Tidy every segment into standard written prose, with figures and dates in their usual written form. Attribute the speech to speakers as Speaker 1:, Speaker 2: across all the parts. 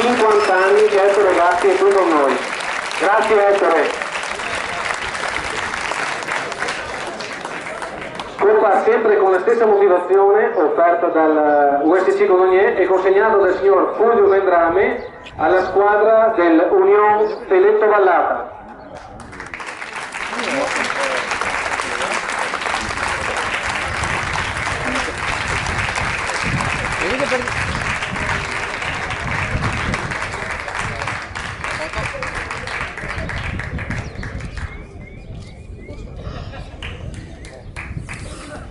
Speaker 1: 50 anni che Ettore Gatti è qui con noi. Grazie Ettore. Coppa sempre con la stessa motivazione offerta dal USC Codogné e consegnato dal signor Fulvio Vendrame alla squadra dell'Union Teletto Vallata.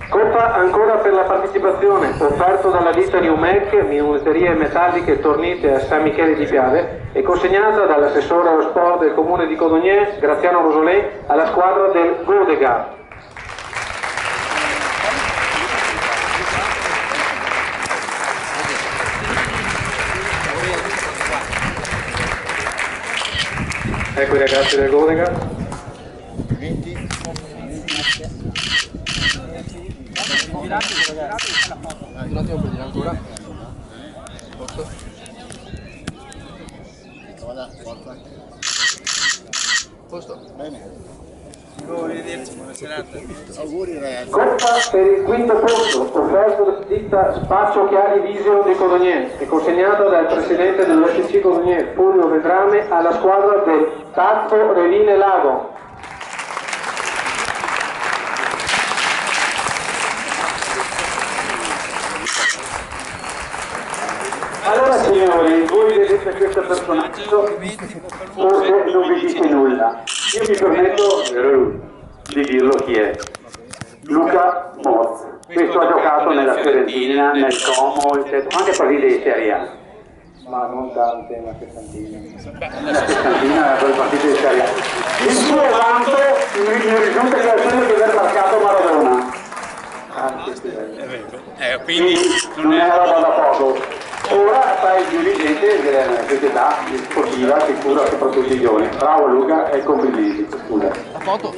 Speaker 1: Coppa ancora per la partecipazione, offerto dalla ditta New Mac, minuterie metalliche tornite a San Michele di Piave e consegnata dall'assessore allo sport del comune di Codogné, Graziano Rosolè, alla squadra del Godegard. Ecco i ragazzi del Godegard.
Speaker 2: Un attimo per dire ancora. Posto? Bene.
Speaker 3: Arrivederci, buona serata.
Speaker 2: Auguri ragazzi.
Speaker 1: Coppa per il quinto posto, offerto dalla ditta Spaccio Chiari Visio di Codogné e consegnata dal presidente dell'USC Codogné, Fulvio Vendrame, alla squadra del Tazzo Revine Lago.
Speaker 4: Allora signori, voi vedete questo personaggio, forse non vi dice nulla. Io mi permetto di dirlo chi è. Luca Moz. Questo ha giocato nella Fiorentina, nel Como, eccetera, anche partite di Serie A.
Speaker 1: Ma non tante, ma che tantine.
Speaker 4: La Sessantina era le partite di Serie A. Il suo vanto mi risulta che è quello di aver marcato Maradona.
Speaker 3: Quindi
Speaker 4: non è una roba da poco. Ora fa il dirigente della società sportiva che cura soprattutto i giovani. Bravo Luca e complimenti. Scusa.
Speaker 2: La foto?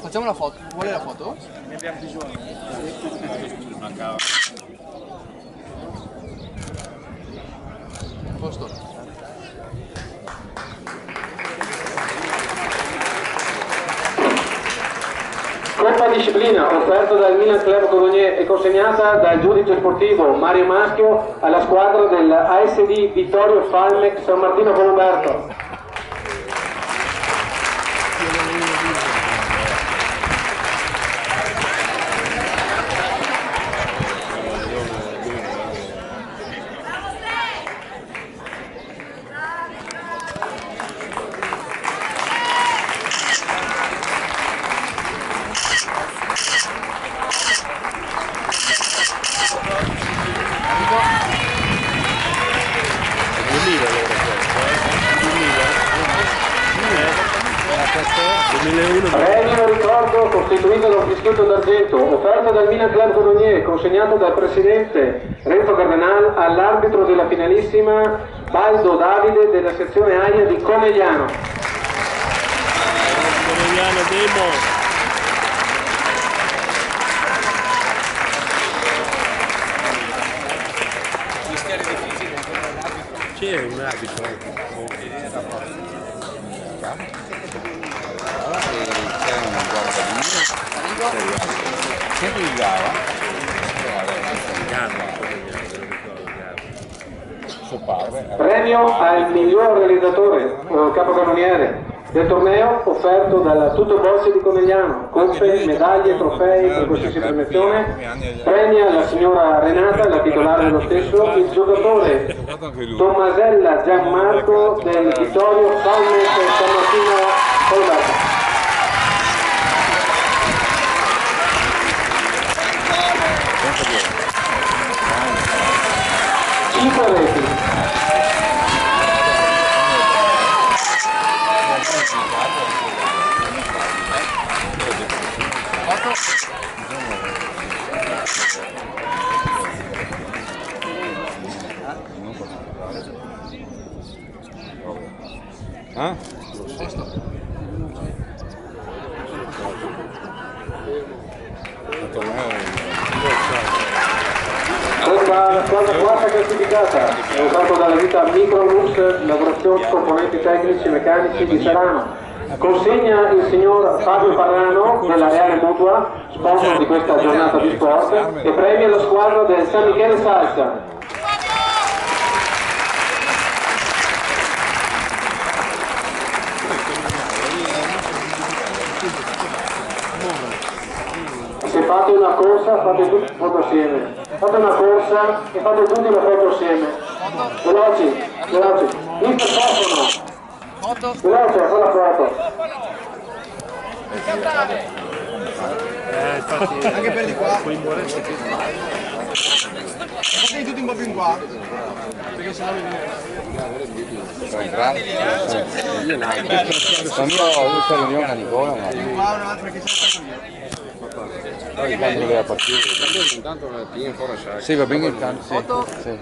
Speaker 2: Facciamo la foto. Vuole la foto?
Speaker 3: ne abbiamo bisogno.
Speaker 2: Posto.
Speaker 1: Coppa disciplina, offerta dal Milan Club Codogné e consegnata dal giudice sportivo Mario Maschio alla squadra dell'ASD Vittorio Falmec San Martino Colomberto. Premio ricordo costituito da un fischetto d'argento, offerto dal Milan Club Codogné, consegnato dal presidente Renzo Cardenal all'arbitro della finalissima Baldo Davide della sezione Aia di Conegliano.
Speaker 5: Conegliano Demo. C'è un arbitro.
Speaker 6: Sempre di gara.
Speaker 1: Premio al miglior realizzatore o capocannoniere del torneo offerto dalla Tutto Bossi di Conegliano, coppe, medaglie, trofei per qualsiasi premiazione. Premia la signora Renata, la titolare dello stesso, il giocatore Tommasella Gianmarco del Vittorio Falmec San Martino Colomberto. 5 reti. La squadra quarta classificata certificata offerto dalla ditta Microlux, lavorazioni componenti tecnici e meccanici di Serrano. Consegna il signor Fabio Parrano della Reale Mutua, sponsor di questa giornata di sport, e premia la squadra del San Michele Salsa. Se fate una corsa, fate tutti foto assieme. Fate una corsa e fate tutti la foto assieme. Veloci, veloci. Il microfono. Veloce, fa la foto.
Speaker 5: Infatti,
Speaker 2: Anche per di qua.
Speaker 5: quei Moretti che
Speaker 2: Fate tutti un po' più in qua. Perché sennò mi viene.
Speaker 6: Quando c'è l'unione a Nicola,
Speaker 2: Qua un'altra che sta
Speaker 6: poi quando deve partire. Intanto sì, va bene intanto. Sì, sì,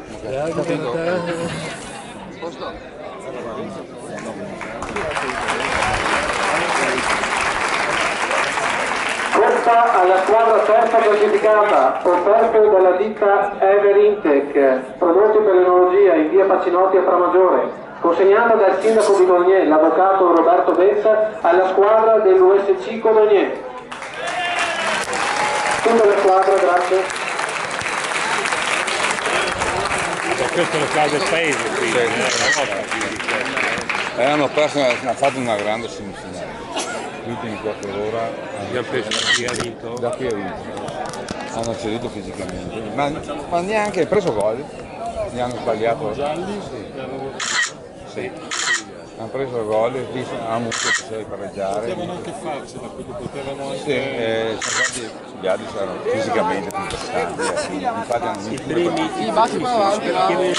Speaker 1: Coppa alla squadra terza classificata, offerto dalla ditta Everintech, prodotti per l'enologia in via Pacinotti a Framaggiore, consegnata dal sindaco di Codogné, l'avvocato Roberto Bezza, alla squadra dell'USC Codogné. Tutta la squadra, grazie.
Speaker 5: questo è lo stadio del paese, quindi
Speaker 6: hanno perso, hanno fatto una grande semifinale. Gli ultimi 4 ore
Speaker 5: abbiamo preso chi ha vinto.
Speaker 6: da qui ha vinto. Hanno ceduto fisicamente, ma neanche preso gol, ne hanno sbagliato. Gialli? Sì. Hanno preso gol e hanno avuto piacere di pareggiare.
Speaker 7: Potevano anche farcela, quindi potevano anche...
Speaker 6: Sì, gli altri saranno fisicamente più interessanti, infatti hanno vinto.
Speaker 5: I primi
Speaker 2: Sì, batti qua avanti, va.
Speaker 5: vieni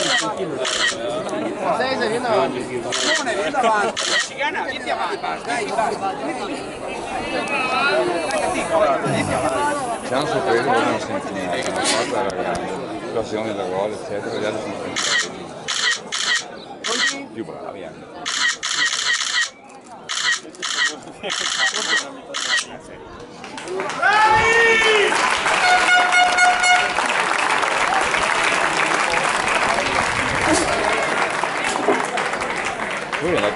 Speaker 2: Vieni avanti.
Speaker 3: Vieni avanti. Cigana, vieni avanti. Dai,
Speaker 6: Ci hanno sorpreso loro nella semifinale, hanno fatto la grande, l'occasione da gol, eccetera, gli altri sono più bravi anche.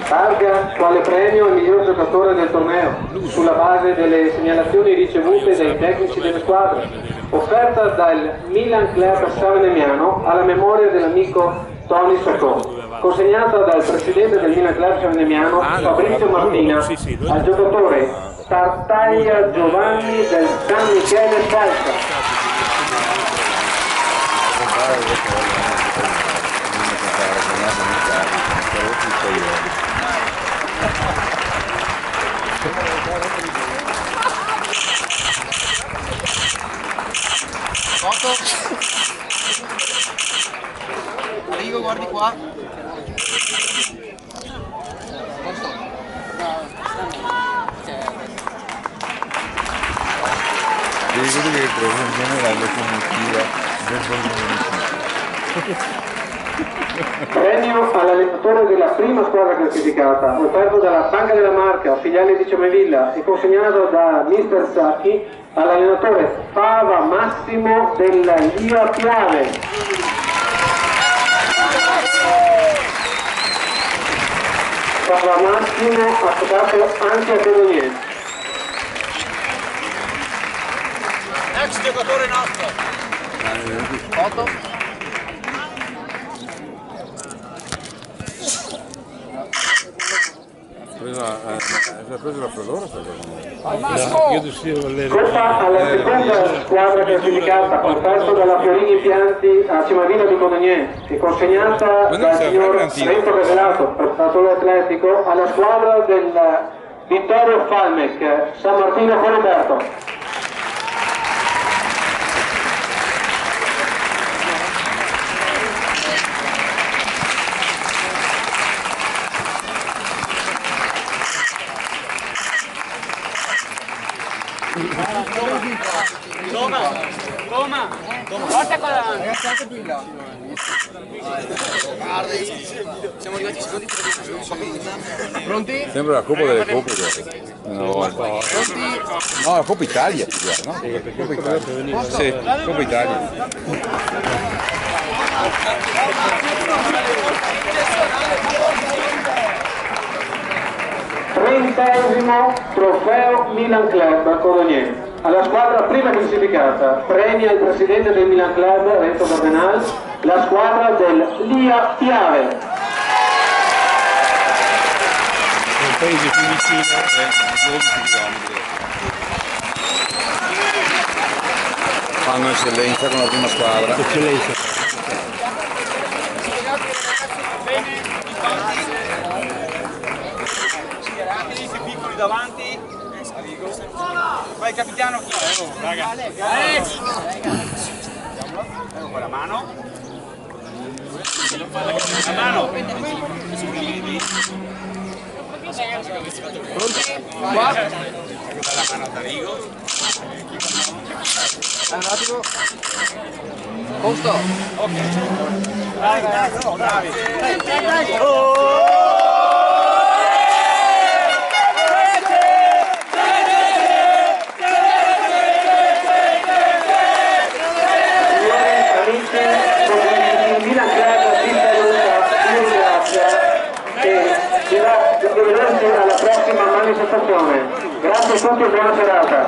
Speaker 1: Targa quale premio il miglior giocatore del torneo, sulla base delle segnalazioni ricevute dai tecnici delle squadre, offerta dal Milan Club Savenemiano alla memoria dell'amico Tony Sacco, consegnata dal presidente del Milan Club Savenemiano Fabrizio Martina al giocatore Tartaglia Giovanni del San Michele Salsa.
Speaker 2: Foto. Arrivo, guardi qua.
Speaker 6: Devi vedere che il professore generale comunicativa del
Speaker 1: Premio all'allenatore della prima squadra classificata, offerto dalla Banca della Marca, filiale di Ciamevilla, e consegnato da Mister Sacchi all'allenatore Fava Massimo della Lia Piave. Fava Massimo affidato anche a Codogné.
Speaker 3: ex giocatore nostro.
Speaker 2: Foto.
Speaker 6: ha preso la fredora
Speaker 1: Coppa alla seconda squadra classificata, offerto dalla Fiorini Impianti a Cimavilla di Codogné e consegnata dal signor Renzo Caselato, prestatore atletico, alla squadra del Vittorio Falmec, San Martino Coliberto.
Speaker 3: Toma, guarda qua davanti.
Speaker 2: Ragazzi, anche più in là. Siamo arrivati secondi per pronti?
Speaker 6: sembra la Coppa delle Coppe una volta. No, la Coppa Italia Coppa Italia. Sì, Coppa Italia.
Speaker 1: 30° trofeo Milan Club Cologne. Alla squadra prima classificata premia il presidente del Milan Club Renzo Cardenal, la squadra del Lia Piave.
Speaker 5: Un paese più vicino,
Speaker 6: 12 km. Fanno eccellenza con la prima squadra.
Speaker 5: eccellenza.
Speaker 3: Piccoli davanti. Vai capitano chi è? Raga. Ecco qua la mano. La mano.
Speaker 2: Pronti? Qua.
Speaker 3: La mano da Rigo.
Speaker 2: Un attimo. Posto.
Speaker 3: Ok. Dai, bravi.
Speaker 1: Alla prossima manifestazione. Grazie a tutti e buona serata.